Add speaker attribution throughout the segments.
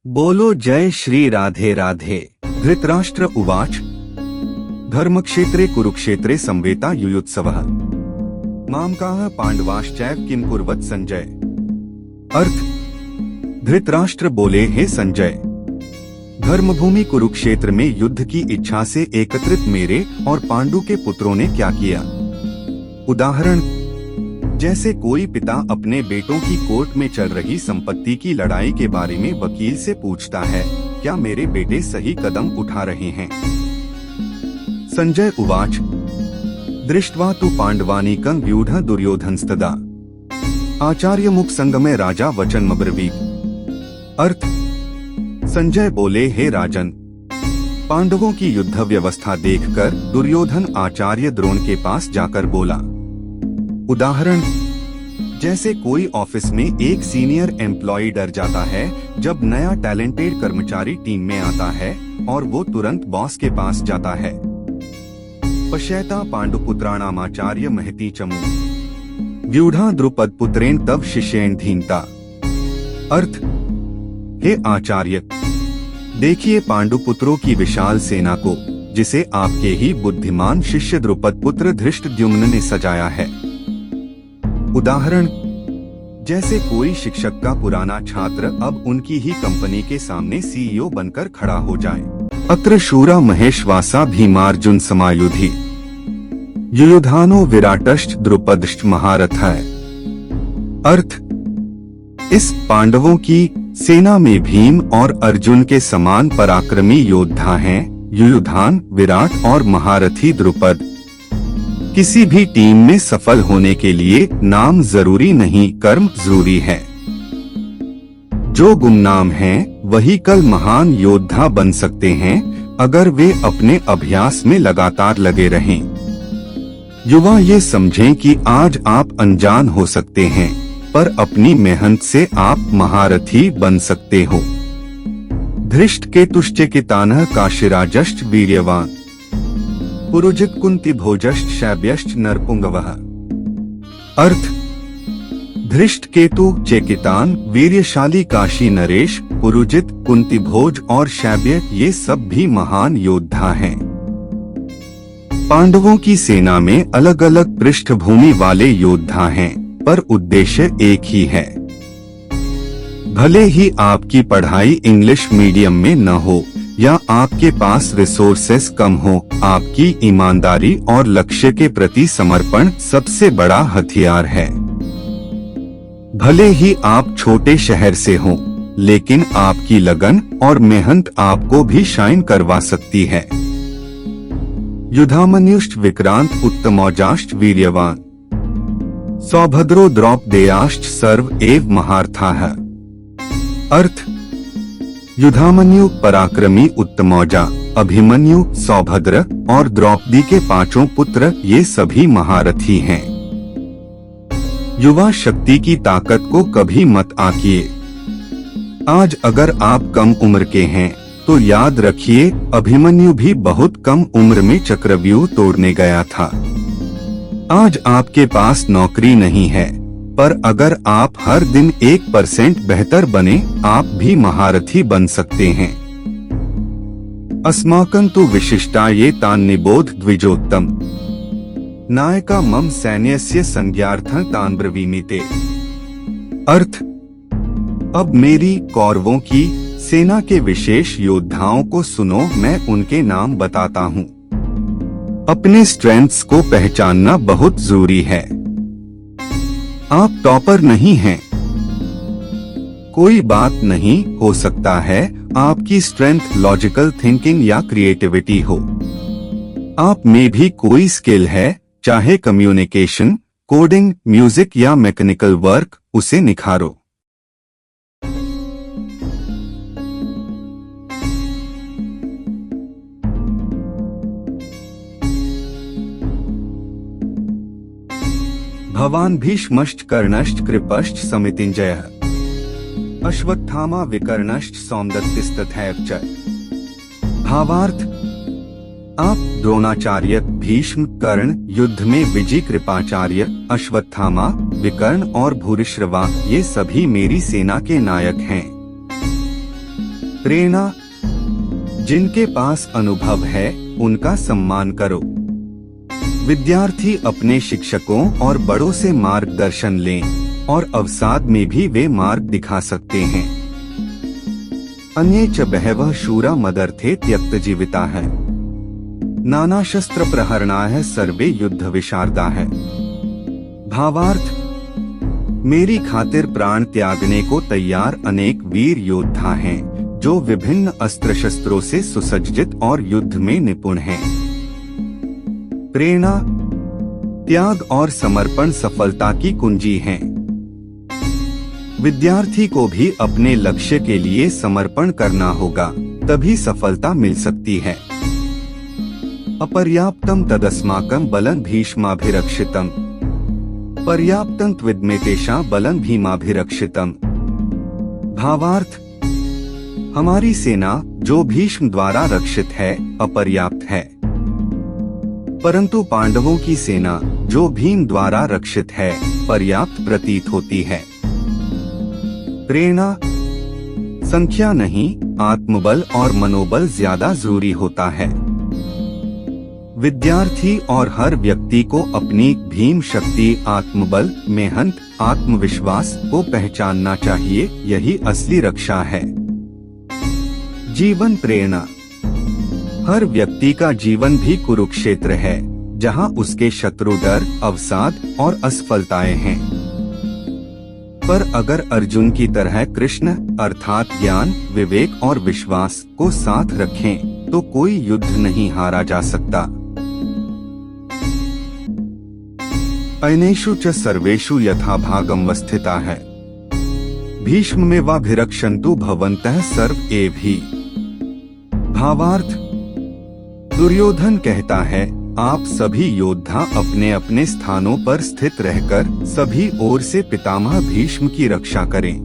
Speaker 1: बोलो जय श्री राधे राधे। धृतराष्ट्र उवाच धर्मक्षेत्रे कुरुक्षेत्रे संवेता युयुत्सवः मामकाः पांडवाश्चैव किम कुर्वत संजय। अर्थ, धृतराष्ट्र बोले, हे संजय, धर्मभूमि कुरुक्षेत्र में युद्ध की इच्छा से एकत्रित मेरे और पांडु के पुत्रों ने क्या किया। उदाहरण, जैसे कोई पिता अपने बेटों की कोर्ट में चल रही संपत्ति की लड़ाई के बारे में वकील से पूछता है, क्या मेरे बेटे सही कदम उठा रहे हैं। संजय उवाच दृष्ट्वा तु पांडवानीकं व्यूढ़ दुर्योधनस्तदा आचार्य मुख संगमे राजा वचनमब्रवीत। अर्थ, संजय बोले, हे राजन, पांडवों की युद्ध व्यवस्था देखकर दुर्योधन आचार्य द्रोण के पास जाकर बोला। उदाहरण, जैसे कोई ऑफिस में एक सीनियर एम्प्लॉय डर जाता है जब नया टैलेंटेड कर्मचारी टीम में आता है और वो तुरंत बॉस के पास जाता है। पश्यता पांडुपुत्राणामाचार्य महती चमू व्यूढ़ा द्रुपद पुत्रेण तव शिष्येण धीनता। अर्थ, हे आचार्य, देखिए पांडुपुत्रों की विशाल सेना को, जिसे आपके ही बुद्धिमान शिष्य द्रुपद पुत्र धृष्टद्युम्न ने सजाया है। उदाहरण, जैसे कोई शिक्षक का पुराना छात्र अब उनकी ही कंपनी के सामने सीईओ बनकर खड़ा हो जाए। अत्र शूरा महेशवासा भीमार्जुन समायुधि युयुधानो विराटश्च द्रुपदश्च महारथः। अर्थ, इस पांडवों की सेना में भीम और अर्जुन के समान पराक्रमी योद्धा हैं, युयुधान, विराट और महारथी द्रुपद। किसी भी टीम में सफल होने के लिए नाम जरूरी नहीं, कर्म जरूरी है। जो गुमनाम हैं, वही कल महान योद्धा बन सकते हैं अगर वे अपने अभ्यास में लगातार लगे रहें। युवा ये समझें कि आज आप अनजान हो सकते हैं, पर अपनी मेहनत से आप महारथी बन सकते हो। धृष्ट केतुश्च कितानः काशीराजश्च वीर्यवान पुरुजित कुंती भोजश्च शैब्यश्च नरपुंगवः। अर्थ, धृष्ट केतु, चेकितान, वीर्यशाली काशी नरेश, पुरुजित, कुंती भोज और शैब्य ये सब भी महान योद्धा हैं। पांडवों की सेना में अलग अलग पृष्ठभूमि वाले योद्धा हैं, पर उद्देश्य एक ही है। भले ही आपकी पढ़ाई इंग्लिश मीडियम में न हो या आपके पास रिसोर्सेस कम हो, आपकी ईमानदारी और लक्ष्य के प्रति समर्पण सबसे बड़ा हथियार है। भले ही आप छोटे शहर से हों, लेकिन आपकी लगन और मेहनत आपको भी शाइन करवा सकती है। युधामन्युश्च विक्रांत उत्तमौजाश्च वीर्यवान सौभद्रो द्रौपदेयाश्च सर्व एव महारथाः। अर्थ, युधामन्यु पराक्रमी उत्तमौजा, अभिमन्यु, सौभद्र और द्रौपदी के पांचों पुत्र ये सभी महारथी हैं। युवा शक्ति की ताकत को कभी मत आंकिए। आज अगर आप कम उम्र के हैं तो याद रखिए, अभिमन्यु भी बहुत कम उम्र में चक्रव्यूह तोड़ने गया था। आज आपके पास नौकरी नहीं है, पर अगर आप हर दिन 1% बेहतर बने, आप भी महारथी बन सकते हैं। अस्माकं तु विशिष्टा ये तान निबोध द्विजोत्तम नायका मम सैन्यस्य संज्ञार्थं तान ब्रवीमीते। अर्थ, अब मेरी कौरवों की सेना के विशेष योद्धाओं को सुनो, मैं उनके नाम बताता हूँ। अपने स्ट्रेंथ्स को पहचानना बहुत जरूरी है। आप टॉपर नहीं हैं, कोई बात नहीं, हो सकता है आपकी स्ट्रेंथ लॉजिकल थिंकिंग या क्रिएटिविटी हो। आप में भी कोई स्किल है, चाहे कम्युनिकेशन, कोडिंग, म्यूजिक या मैकेनिकल वर्क, उसे निखारो। भवान भीष्मश्च कर्णश्च कृपश्च समितिञ्जयः अश्वत्थामा विकर्णश्च सौमदत्तिस्तथैव च। भावार्थ, आप द्रोणाचार्य, भीष्म, कर्ण, युद्ध में विजय, कृपाचार्य, अश्वत्थामा, विकर्ण और भूरिश्रवा ये सभी मेरी सेना के नायक हैं। प्रेरणा, जिनके पास अनुभव है उनका सम्मान करो। विद्यार्थी अपने शिक्षकों और बड़ों से मार्गदर्शन लें और अवसाद में भी वे मार्ग दिखा सकते हैं। अन्ये च बहवः शूरा मदर्थे त्यक्त जीविता है, नाना शस्त्र प्रहरणा है, सर्वे युद्ध विशारदा है। भावार्थ, मेरी खातिर प्राण त्यागने को तैयार अनेक वीर योद्धा हैं जो विभिन्न अस्त्र शस्त्रों से सुसज्जित और युद्ध में निपुण हैं। प्रेरणा, त्याग और समर्पण सफलता की कुंजी हैं। विद्यार्थी को भी अपने लक्ष्य के लिए समर्पण करना होगा, तभी सफलता मिल सकती है। अपर्याप्तम तदस्माकं बलं भीष्माभिरक्षितम्, पर्याप्तं त्विद्मेतेषां बलं भीमाभिरक्षितम्। भावार्थ, हमारी सेना जो भीष्म द्वारा रक्षित है अपर्याप्त है, परंतु पांडवों की सेना जो भीम द्वारा रक्षित है पर्याप्त प्रतीत होती है। प्रेरणा, संख्या नहीं, आत्मबल और मनोबल ज्यादा जरूरी होता है। विद्यार्थी और हर व्यक्ति को अपनी भीम शक्ति, आत्मबल, मेहनत, आत्मविश्वास को पहचानना चाहिए, यही असली रक्षा है। जीवन प्रेरणा, हर व्यक्ति का जीवन भी कुरुक्षेत्र है, जहां उसके शत्रु, डर, अवसाद और असफलताएं हैं। पर अगर अर्जुन की तरह कृष्ण अर्थात ज्ञान, विवेक और विश्वास को साथ रखें तो कोई युद्ध नहीं हारा जा सकता। अनेषु च सर्वेषु यथा भागम वस्थिता है, भीष्ममेवाभिरक्षन्तु भवन्तः सर्व एवि। भावार्थ, दुर्योधन कहता है, आप सभी योद्धा अपने अपने स्थानों पर स्थित रहकर सभी ओर से पितामह भीष्म की रक्षा करें।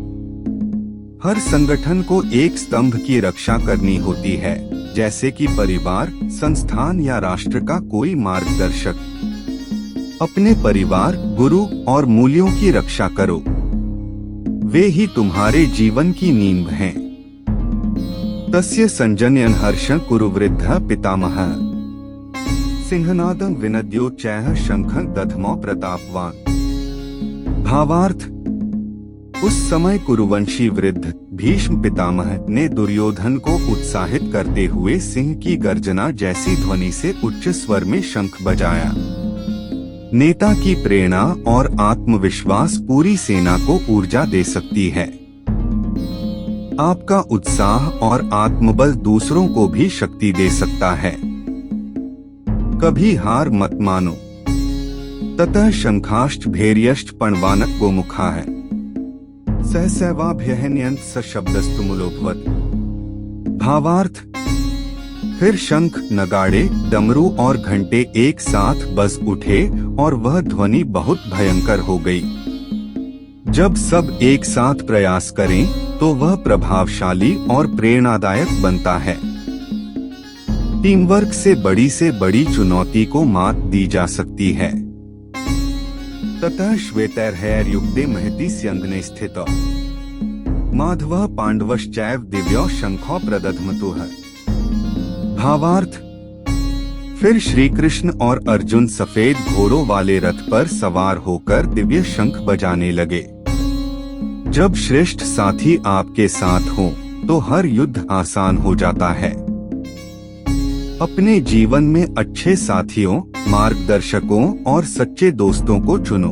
Speaker 1: हर संगठन को एक स्तंभ की रक्षा करनी होती है, जैसे कि परिवार, संस्थान या राष्ट्र का कोई मार्गदर्शक। अपने परिवार, गुरु और मूल्यों की रक्षा करो, वे ही तुम्हारे जीवन की नींव हैं। तस्य संजनयन् हर्षं कुरु वृद्धः पितामहः, सिंहनादं विनद्योच्चैः शंखं दध्मौ प्रतापवान। भावार्थ, उस समय कुरुवंशी वृद्ध भीष्म पितामह ने दुर्योधन को उत्साहित करते हुए सिंह की गर्जना जैसी ध्वनि से उच्च स्वर में शंख बजाया। नेता की प्रेरणा और आत्मविश्वास पूरी सेना को ऊर्जा दे सकती है। आपका उत्साह और आत्मबल दूसरों को भी शक्ति दे सकता है। कभी हार मत मानो। ततः शंखाश्च भैर्यश्च पणवानक गोमुखा है, सहसैवाभ्यहन्यन्त स शब्दस्तु मूलोभवत्। भावार्थ, फिर शंख, नगाड़े, डमरू और घंटे एक साथ बज उठे और वह ध्वनि बहुत भयंकर हो गई। जब सब एक साथ प्रयास करें तो वह प्रभावशाली और प्रेरणादायक बनता है। टीम वर्क से बड़ी चुनौती को मात दी जा सकती है। ततः श्वेतैर्हैर्युक्ते महति स्यंदने स्थितौ, माधवः पांडवश्चैव दिव्यौ शंखौ प्रदध्मतुः। भावार्थ, फिर श्री कृष्ण और अर्जुन सफेद घोड़ों वाले रथ पर सवार होकर दिव्य शंख बजाने लगे। जब श्रेष्ठ साथी आपके साथ हो तो हर युद्ध आसान हो जाता है। अपने जीवन में अच्छे साथियों, मार्गदर्शकों और सच्चे दोस्तों को चुनो।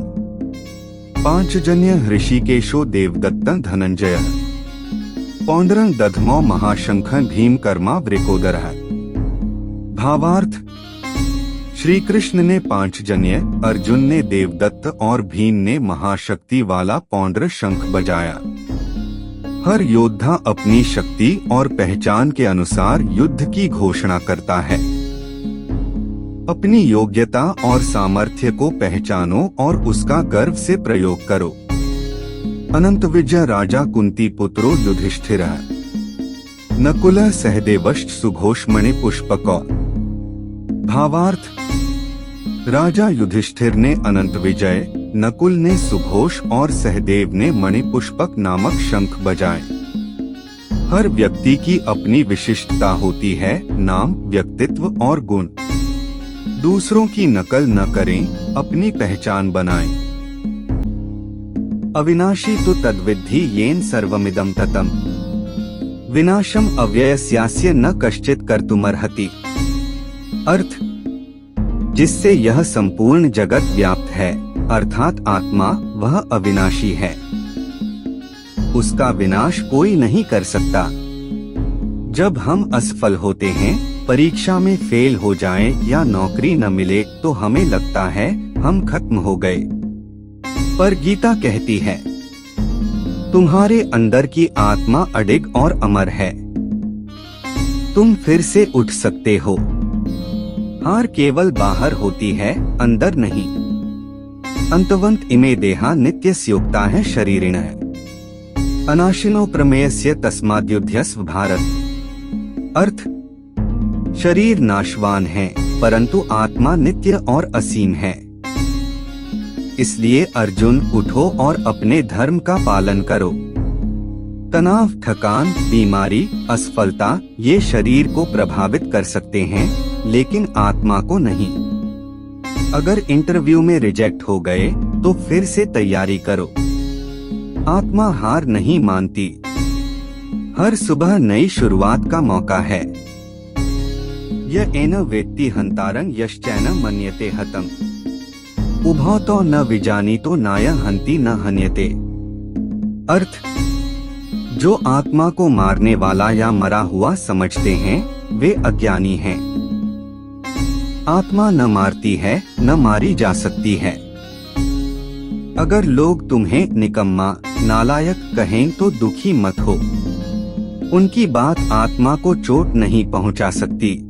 Speaker 1: पांचजन्य ऋषिकेशो देवदत्तं धनंजयः, पौंड्रं दध्मौ महाशंखं भीमकर्मा वृकोदरः। भावार्थ, श्री कृष्ण ने पांचजन्य, अर्जुन ने देवदत्त और भीम ने महाशक्ति वाला पौंड्र शंख बजाया। हर योद्धा अपनी शक्ति और पहचान के अनुसार युद्ध की घोषणा करता है। अपनी योग्यता और सामर्थ्य को पहचानो और उसका गर्व से प्रयोग करो। अनंत विजय राजा कुंती पुत्रो युधिष्ठिरः, नकुलः सहदेवश्च सुघोषमणि पुष्पकौ। भावार्थ, राजा युधिष्ठिर ने अनंत विजय, नकुल ने सुघोष और सहदेव ने मणिपुष्पक नामक शंख बजाए। हर व्यक्ति की अपनी विशिष्टता होती है, नाम, व्यक्तित्व और गुण। दूसरों की नकल न करें, अपनी पहचान बनाएं। अविनाशी तो तद्विद्धि येन सर्वमिदं ततम्। विनाशम अव्ययस्यास्य न कश्चित् कर्तुमर्हति। अर्थ, जिससे यह संपूर्ण जगत व्याप्त है, अर्थात आत्मा, वह अविनाशी है। उसका विनाश कोई नहीं कर सकता। जब हम असफल होते हैं, परीक्षा में फेल हो जाएं या नौकरी न मिले तो हमें लगता है हम खत्म हो गए। पर गीता कहती है, तुम्हारे अंदर की आत्मा अडिग और अमर है। तुम फिर से उठ सकते हो। हार केवल बाहर होती है, अंदर नहीं। अंतवंत इमे देहा नित्यस्योक्ता है शरीरिणः। अनाशिनो प्रमेयस्य तस्माद्युध्यस्व भारत। अर्थ, शरीर नाशवान है, परंतु आत्मा नित्य और असीम है। इसलिए अर्जुन, उठो और अपने धर्म का पालन करो। तनाव, थकान, बीमारी, असफलता ये शरीर को प्रभावित कर सकते हैं, लेकिन आत्मा को नहीं। अगर इंटरव्यू में रिजेक्ट हो गए तो फिर से तैयारी करो। आत्मा हार नहीं मानती। हर सुबह नई शुरुआत का मौका है। य एन वेत्ति हंतारं यश्चैन मन्यते हतम्। उभौ तो न विजानीतो नाय हन्ति न हन्यते। अर्थ, जो आत्मा को मारने वाला या मरा हुआ समझते हैं, वे अज्ञानी हैं। आत्मा न मारती है, न मारी जा सकती है। अगर लोग तुम्हें निकम्मा, नालायक कहें तो दुखी मत हो। उनकी बात आत्मा को चोट नहीं पहुंचा सकती।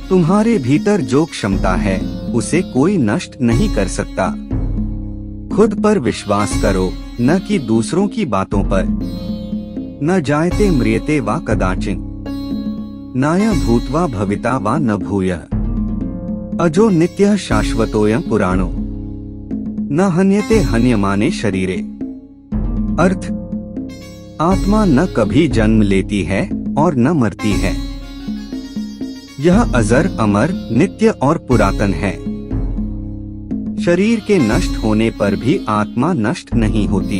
Speaker 1: तुम्हारे भीतर जो क्षमता है, उसे कोई नष्ट नहीं कर सकता। खुद पर विश्वास करो, न कि दूसरों की बातों पर। न जायते म्रियते वा कदाचिन, नाय भूत्वा भविता वा न भूयः। अजो नित्यः शाश्वतोऽयं पुराणो, न हन्यते हन्यमाने शरीरे। अर्थ, आत्मा न कभी जन्म लेती है और न मरती है। यह अजर, अमर, नित्य और पुरातन है। शरीर के नष्ट होने पर भी आत्मा नष्ट नहीं होती।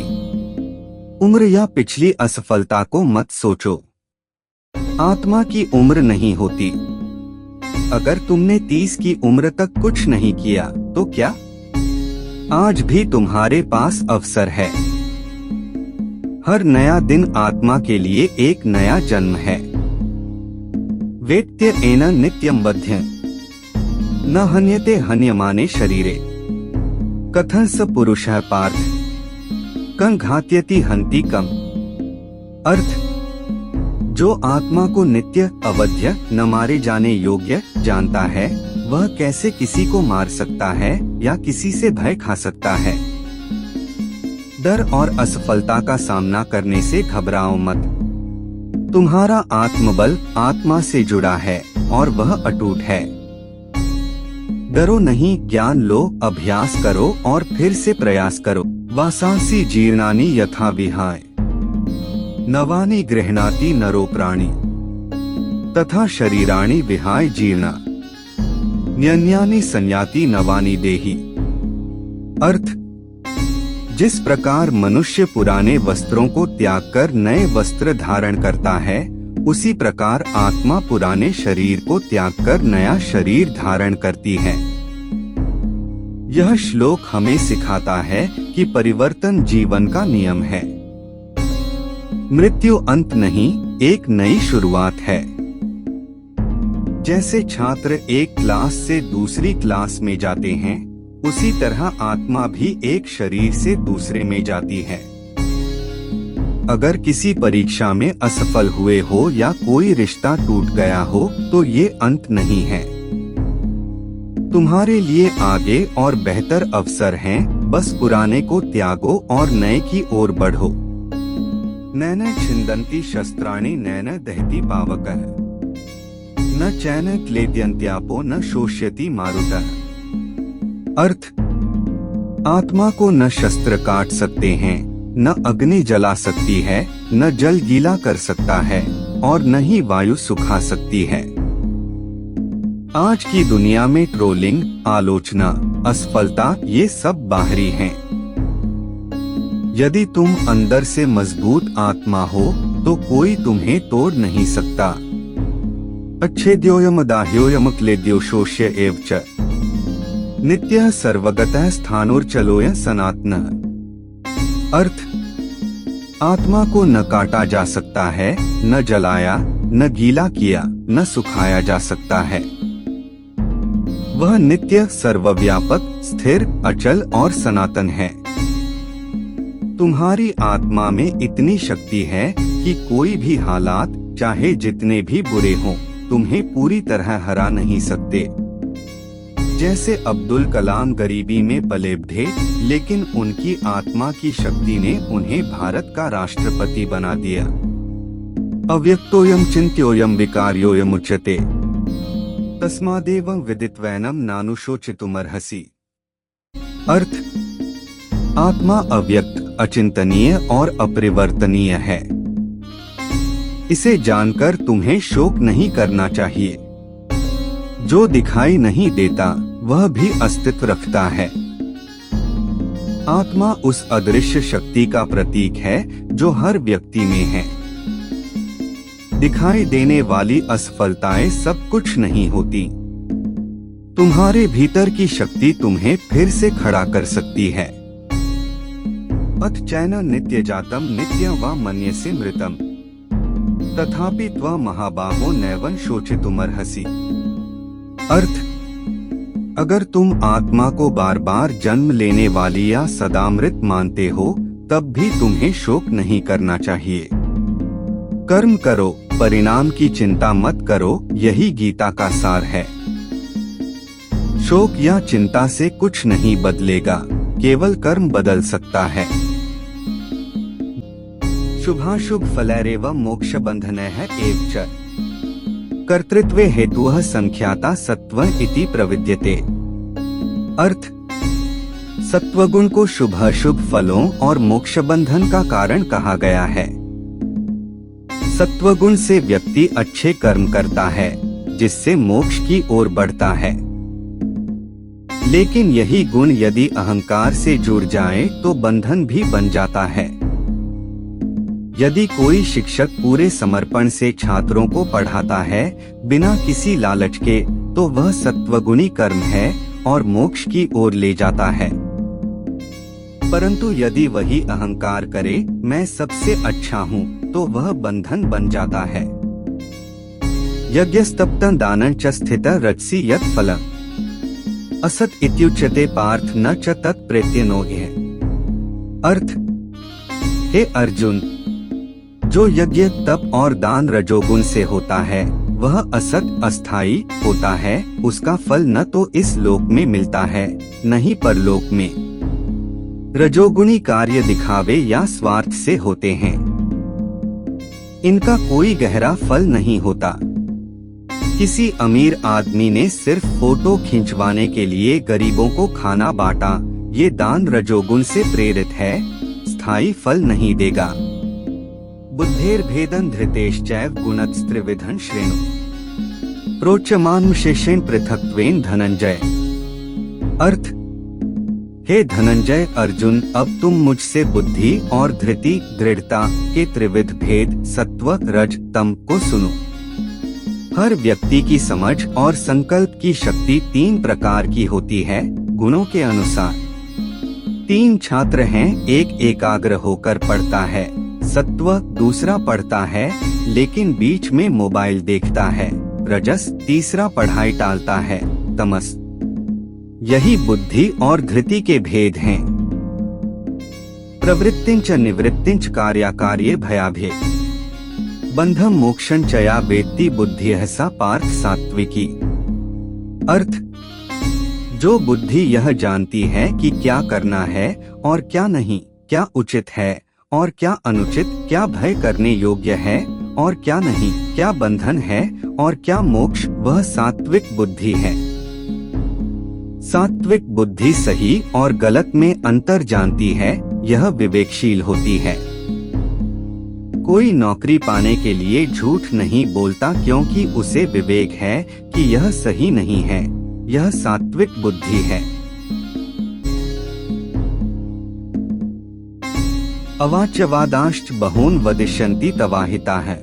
Speaker 1: उम्र या पिछली असफलता को मत सोचो। आत्मा की उम्र नहीं होती। अगर तुमने 30 की उम्र तक कुछ नहीं किया तो क्या? आज भी तुम्हारे पास अवसर है। हर नया दिन आत्मा के लिए एक नया जन्म है। वेत्य एन नित्यं बध्य, न हन्यते हन्यमाने शरीरे। कथं स पुरुषः पार्थ, कं घात्यति हन्ति कम्। अर्थ, जो आत्मा को नित्य, अवध्य, न मारे जाने योग्य जानता है, वह कैसे किसी को मार सकता है या किसी से भय खा सकता है। डर और असफलता का सामना करने से घबराओ मत। तुम्हारा आत्मबल आत्मा से जुड़ा है और वह अटूट है। डरो नहीं, ज्ञान लो, अभ्यास करो और फिर से प्रयास करो। वासांसि जीर्णानि यथा विहाय, नवानि गृह्णाति नरो प्राणी, तथा शरीराणि विहाय जीर्णा, न्यन्यानि संयाति नवानि देहि। अर्थ, जिस प्रकार मनुष्य पुराने वस्त्रों को त्याग कर नए वस्त्र धारण करता है, उसी प्रकार आत्मा पुराने शरीर को त्याग कर नया शरीर धारण करती है। यह श्लोक हमें सिखाता है कि परिवर्तन जीवन का नियम है। मृत्यु अंत नहीं, एक नई शुरुआत है। जैसे छात्र एक क्लास से दूसरी क्लास में जाते हैं, उसी तरह आत्मा भी एक शरीर से दूसरे में जाती है। अगर किसी परीक्षा में असफल हुए हो या कोई रिश्ता टूट गया हो तो ये अंत नहीं है। तुम्हारे लिए आगे और बेहतर अवसर हैं, बस पुराने को त्यागो और नए की ओर बढ़ो। नैन छिन्दन्ति शस्त्राणि नैन दहति पावकः, न चैन क्लेद्यन्त्यापो न शोष्यति मारुतः। अर्थ, आत्मा को न शस्त्र काट सकते हैं, न अग्नि जला सकती है, न जल गीला कर सकता है और न ही वायु सुखा सकती है। आज की दुनिया में ट्रोलिंग, आलोचना, असफलता ये सब बाहरी हैं। यदि तुम अंदर से मजबूत आत्मा हो तो कोई तुम्हें तोड़ नहीं सकता। अच्छेद्योयम दाह्योयम क्लेद्योशोष्य एव च नित्यः सर्वगतः स्थाणुर्चलोय सनातनः। अर्थ, आत्मा को न काटा जा सकता है, न जलाया, न गीला किया, न सुखाया जा सकता है। वह नित्य, सर्वव्यापक, स्थिर, अचल और सनातन है। तुम्हारी आत्मा में इतनी शक्ति है कि कोई भी हालात, चाहे जितने भी बुरे हों, तुम्हें पूरी तरह हरा नहीं सकते। जैसे अब्दुल कलाम गरीबी में पले थे, लेकिन उनकी आत्मा की शक्ति ने उन्हें भारत का राष्ट्रपति बना दिया। अव्यक्तोयम चिंत्योयम विकार्योयम उच्यते तस्मादेवं विदित्वैनम नानुशोचितुमर्हसि। अर्थ, आत्मा अव्यक्त, अचिंतनीय और अपरिवर्तनीय है। इसे जानकर तुम्हें शोक नहीं करना चाहिए। जो दिखाई नहीं देता वह भी अस्तित्व रखता है। आत्मा उस अदृश्य शक्ति का प्रतीक है जो हर व्यक्ति में है। दिखाई देने वाली असफलताएं सब कुछ नहीं होती। तुम्हारे भीतर की शक्ति तुम्हें फिर से खड़ा कर सकती है। अथ चैन नित्य जातम नित्यं वा मन्यसे मृतम तथापि त्वं महाबाहो नैवं शोचितुमर्हसि। अर्थ, अगर तुम आत्मा को बार बार जन्म लेने वाली या सदा मृत मानते हो तब भी तुम्हें शोक नहीं करना चाहिए। कर्म करो, परिणाम की चिंता मत करो, यही गीता का सार है। शोक या चिंता से कुछ नहीं बदलेगा, केवल कर्म बदल सकता है। शुभाशुभ फलैरेव मोक्ष बंधनः एव च कर्तृत्वे हेतुः संख्याता सत्व इति प्रविद्यते। अर्थ, सत्वगुण को शुभ अशुभ फलों और मोक्ष बंधन का कारण कहा गया है। सत्वगुण से व्यक्ति अच्छे कर्म करता है जिससे मोक्ष की ओर बढ़ता है। लेकिन यही गुण यदि अहंकार से जुड़ जाए तो बंधन भी बन जाता है। यदि कोई शिक्षक पूरे समर्पण से छात्रों को पढ़ाता है बिना किसी लालच के, तो वह सत्वगुणी कर्म है और मोक्ष की ओर ले जाता है। परंतु यदि वही अहंकार करे, मैं सबसे अच्छा हूँ, तो वह बंधन बन जाता है। यज्ञस्तप्तं दानं च स्थितः रजसि यत् फलम् असत् इत्युच्यते पार्थ न च तत् प्रेत्यनो ह्यः। अर्थ, हे अर्जुन, जो यज्ञ, तप और दान रजोगुण से होता है वह असत, अस्थायी होता है। उसका फल न तो इस लोक में मिलता है न ही परलोक में। रजोगुणी कार्य दिखावे या स्वार्थ से होते हैं। इनका कोई गहरा फल नहीं होता। किसी अमीर आदमी ने सिर्फ फोटो खिंचवाने के लिए गरीबों को खाना बांटा, ये दान रजोगुण से प्रेरित है, स्थायी फल नहीं देगा। बुद्धेर्भेदं धृतेश्चैव गुणत्रस्त्रिविधं श्रेणु प्रोच्यमानमशेषेण पृथक्त्वेन धनंजय। अर्थ, हे धनंजय अर्जुन, अब तुम मुझसे बुद्धि और धृति, दृढ़ता के त्रिविध भेद सत्व, रज, तम को सुनो। हर व्यक्ति की समझ और संकल्प की शक्ति 3 प्रकार की होती है गुणों के अनुसार। 3 छात्र हैं, एक एकाग्र होकर पढ़ता है, सत्व, दूसरा पढ़ता है लेकिन बीच में मोबाइल देखता है, रजस, तीसरा पढ़ाई टालता है, तमस। यही बुद्धि और धृति के भेद हैं। प्रवृत्तिंच निवृत्तिंच कार्याकार्ये भयाभे बंधम मोक्षं च या वेत्ति बुद्धिः सा पार्थ सात्विकी। अर्थ, जो बुद्धि यह जानती है कि क्या करना है और क्या नहीं, क्या उचित है और क्या अनुचित, क्या भय करने योग्य है और क्या नहीं, क्या बंधन है और क्या मोक्ष, वह सात्विक बुद्धि है। सात्विक बुद्धि सही और गलत में अंतर जानती है, यह विवेकशील होती है। कोई नौकरी पाने के लिए झूठ नहीं बोलता क्योंकि उसे विवेक है कि यह सही नहीं है। यह सात्विक बुद्धि है। अवाच्यवादांश्च बहून् वदिष्यन्ति तवाहिता है।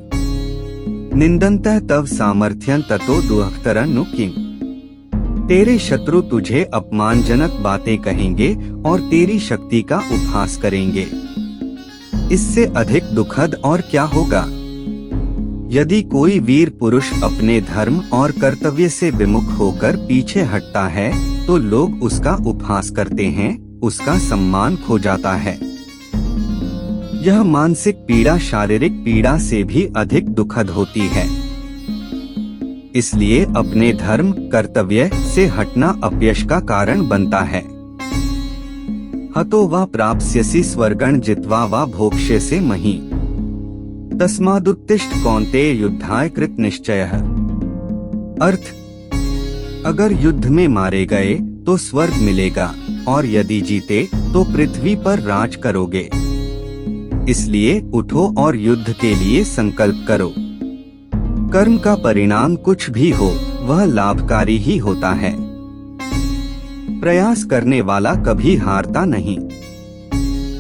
Speaker 1: निंदन्तः तव सामर्थ्यं ततो दुःखतरं नु किम्। तेरे शत्रु तुझे अपमानजनक बातें कहेंगे और तेरी शक्ति का उपहास करेंगे। इससे अधिक दुखद और क्या होगा। यदि कोई वीर पुरुष अपने धर्म और कर्तव्य से विमुख होकर पीछे हटता है तो लोग उसका उपहास करते हैं, उसका सम्मान खो जाता है। यह मानसिक पीड़ा शारीरिक पीड़ा से भी अधिक दुखद होती है। इसलिए अपने धर्म कर्तव्य से हटना अपयश का कारण बनता है। हतो वा प्राप्स्यसि स्वर्गं जित्वा वा भोक्ष्यसे मही। तस्मादुत्तिष्ठ कौन्तेय युद्धाय कृत निश्चयः। अर्थ, अगर युद्ध में मारे गए तो स्वर्ग मिलेगा और यदि जीते तो पृथ्वी पर राज करोगे। इसलिए उठो और युद्ध के लिए संकल्प करो। कर्म का परिणाम कुछ भी हो वह लाभकारी ही होता है। प्रयास करने वाला कभी हारता नहीं।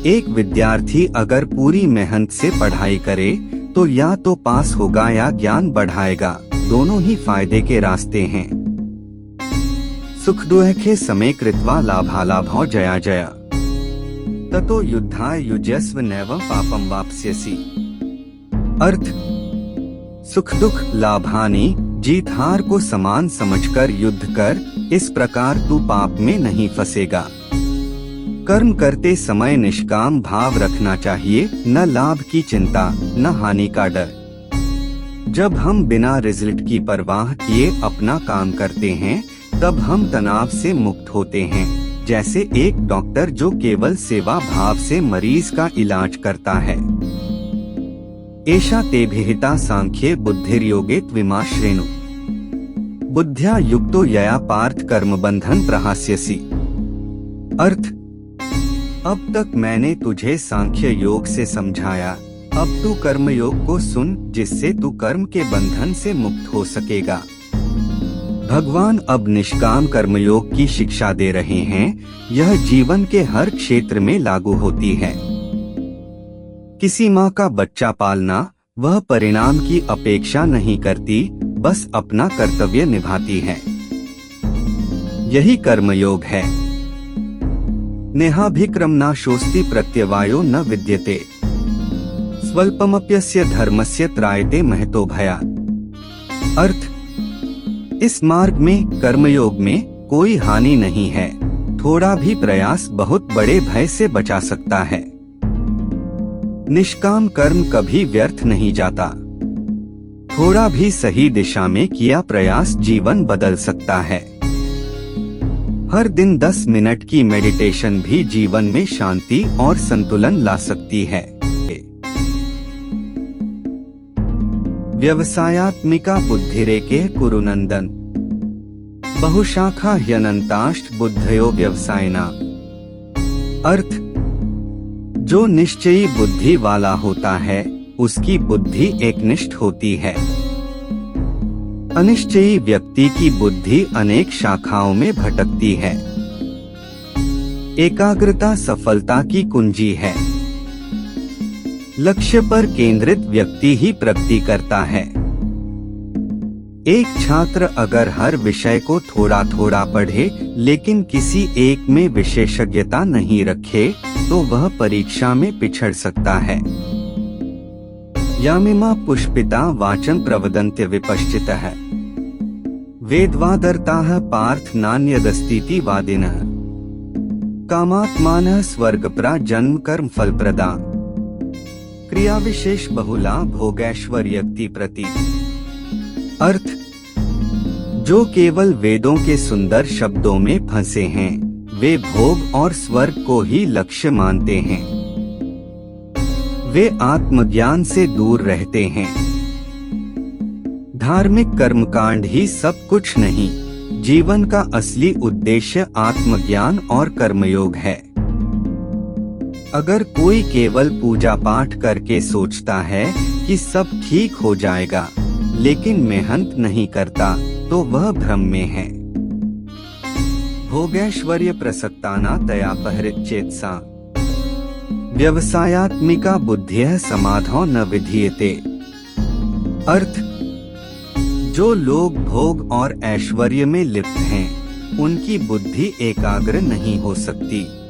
Speaker 1: एक विद्यार्थी अगर पूरी मेहनत से पढ़ाई करे तो या तो पास होगा या ज्ञान बढ़ाएगा, दोनों ही फायदे के रास्ते हैं। सुख दुःखे समे कृत्वा लाभालाभौ जया जया। ततो युद्धाय युज्यस्व नैव पापं वाप्स्यसि। अर्थ, सुख दुख लाभानि जीत हार को समान समझकर युद्ध कर, इस प्रकार तू पाप में नहीं फंसेगा। कर्म करते समय निष्काम भाव रखना चाहिए, न लाभ की चिंता न हानि का डर। जब हम बिना रिजल्ट की परवाह किए अपना काम करते हैं तब हम तनाव से मुक्त होते हैं, जैसे एक डॉक्टर जो केवल सेवा भाव से मरीज का इलाज करता है। एषा ते विहिता सांख्ये बुद्धिर्योगे त्विमा श्रेणु। बुद्ध्या युक्तो यया पार्थ कर्म बंधन प्रहास्यसि। अर्थ, अब तक मैंने तुझे सांख्य योग से समझाया, अब तू कर्म योग को सुन जिससे तू कर्म के बंधन से मुक्त हो सकेगा। भगवान अब निष्काम कर्मयोग की शिक्षा दे रहे हैं। यह जीवन के हर क्षेत्र में लागू होती है। किसी माँ का बच्चा पालना, वह परिणाम की अपेक्षा नहीं करती, बस अपना कर्तव्य निभाती है। यही कर्मयोग है। नेहाभिक्रमना शोस्ति प्रत्यवायो न विद्यते। स्वल्पमप्यस्य धर्मस्य त्रायते महतो भयात्। अर्थ, इस मार्ग में कर्मयोग में कोई हानि नहीं है। थोड़ा भी प्रयास बहुत बड़े भय से बचा सकता है। निष्काम कर्म कभी व्यर्थ नहीं जाता। थोड़ा भी सही दिशा में किया प्रयास जीवन बदल सकता है। हर दिन 10 मिनट की मेडिटेशन भी जीवन में शांति और संतुलन ला सकती है। व्यवसायात्मिका बुद्धिरेके कुरुनंदन। बहुशाखा ह्यनंताष्ट बुद्धयो व्यवसायिना। अर्थ, जो निश्चयी बुद्धि वाला होता है उसकी बुद्धि एकनिष्ठ होती है। अनिश्चयी व्यक्ति की बुद्धि अनेक शाखाओं में भटकती है। एकाग्रता सफलता की कुंजी है। लक्ष्य पर केंद्रित व्यक्ति ही प्रगति करता है। एक छात्र अगर हर विषय को थोड़ा थोड़ा पढ़े लेकिन किसी एक में विशेषज्ञता नहीं रखे तो वह परीक्षा में पिछड़ सकता है। यामिमा पुष्पिता वाचन प्रवदन्त्य विपश्चितः। वेदवादर्ताः पार्थ नान्यदस्तीति वादिनः। कामात्मानः स्वर्गप्रा जन्म कर्म फलप्रदा। क्रिया विशेष बहुला भोगैश्वर्यक्ति प्रति। अर्थ, जो केवल वेदों के सुंदर शब्दों में फंसे हैं वे भोग और स्वर्ग को ही लक्ष्य मानते हैं। वे आत्मज्ञान से दूर रहते हैं। धार्मिक कर्मकांड ही सब कुछ नहीं, जीवन का असली उद्देश्य आत्मज्ञान और कर्मयोग है। अगर कोई केवल पूजा पाठ करके सोचता है कि सब ठीक हो जाएगा, लेकिन मेहनत नहीं करता, तो वह भ्रम में है। भोगैश्वर्य प्रसक्ताना तया परिच्चेत्सा व्यवसायात्मिका बुद्धिः समाधौ न विधीयते। अर्थ, जो लोग भोग और ऐश्वर्य में लिप्त हैं, उनकी बुद्धि एकाग्र नहीं हो सकती।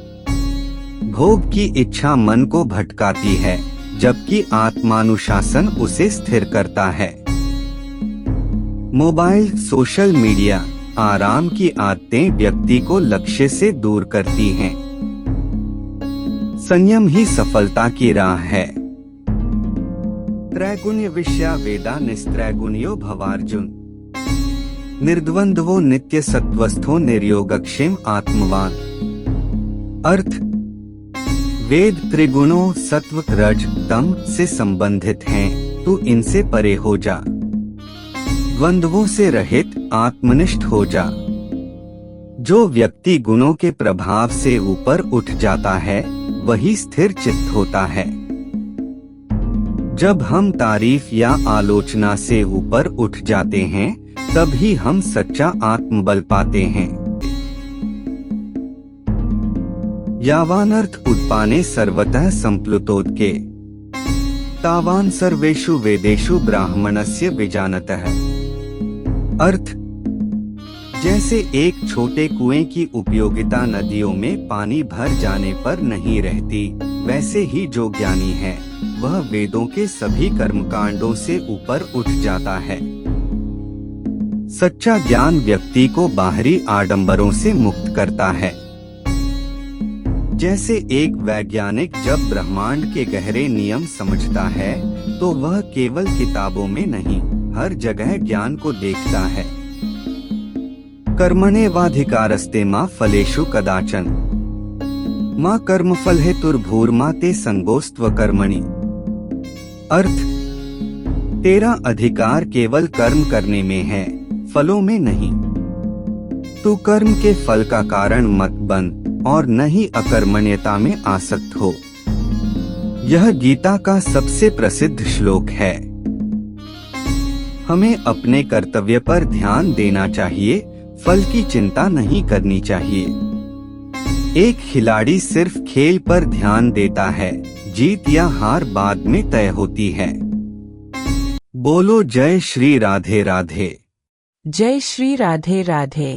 Speaker 1: भोग की इच्छा मन को भटकाती है, जबकि आत्मानुशासन उसे स्थिर करता है। मोबाइल, सोशल मीडिया, आराम की आदतें व्यक्ति को लक्ष्य से दूर करती हैं। संयम ही सफलता की राह है। त्रैगुण्य विषया वेदा निस्त्रैगुण्यो भवार्जुन। निर्द्वंद्वो नित्य सत्वस्थो निर्योगक्षेम आत्मवान। अर्थ, वेद त्रिगुणों सत्व रज तम से संबंधित हैं, तू इनसे परे हो जा। द्वंद्वों से रहित आत्मनिष्ठ हो जा। जो व्यक्ति गुणों के प्रभाव से ऊपर उठ जाता है, वही स्थिर चित्त होता है। जब हम तारीफ या आलोचना से ऊपर उठ जाते हैं, तभी हम सच्चा आत्मबल पाते हैं। यावानर्थ उत्पाने सर्वतः संप्लुतोदके तावान सर्वेषु वेदेषु ब्राह्मणस्य विजानतः। अर्थ, जैसे एक छोटे कुएं की उपयोगिता नदियों में पानी भर जाने पर नहीं रहती, वैसे ही जो ज्ञानी है, वह वेदों के सभी कर्मकांडों से ऊपर उठ जाता है। सच्चा ज्ञान व्यक्ति को बाहरी आडंबरों से मुक्त करता है। जैसे एक वैज्ञानिक जब ब्रह्मांड के गहरे नियम समझता है, तो वह केवल किताबों में नहीं, हर जगह ज्ञान को देखता है। कर्मण्येवाधिकारस्ते मा फलेषु कदाचन माँ कर्मफल हेतुर्भूर्मा ते संगोस्त्व कर्मणि। अर्थ, तेरा अधिकार केवल कर्म करने में है, फलों में नहीं। तू कर्म के फल का कारण मत बन और न ही अकर्मण्यता में आसक्त हो। यह गीता का सबसे प्रसिद्ध श्लोक है। हमें अपने कर्तव्य पर ध्यान देना चाहिए, फल की चिंता नहीं करनी चाहिए। एक खिलाड़ी सिर्फ खेल पर ध्यान देता है, जीत या हार बाद में तय होती है। बोलो जय श्री राधे राधे।
Speaker 2: जय श्री राधे राधे।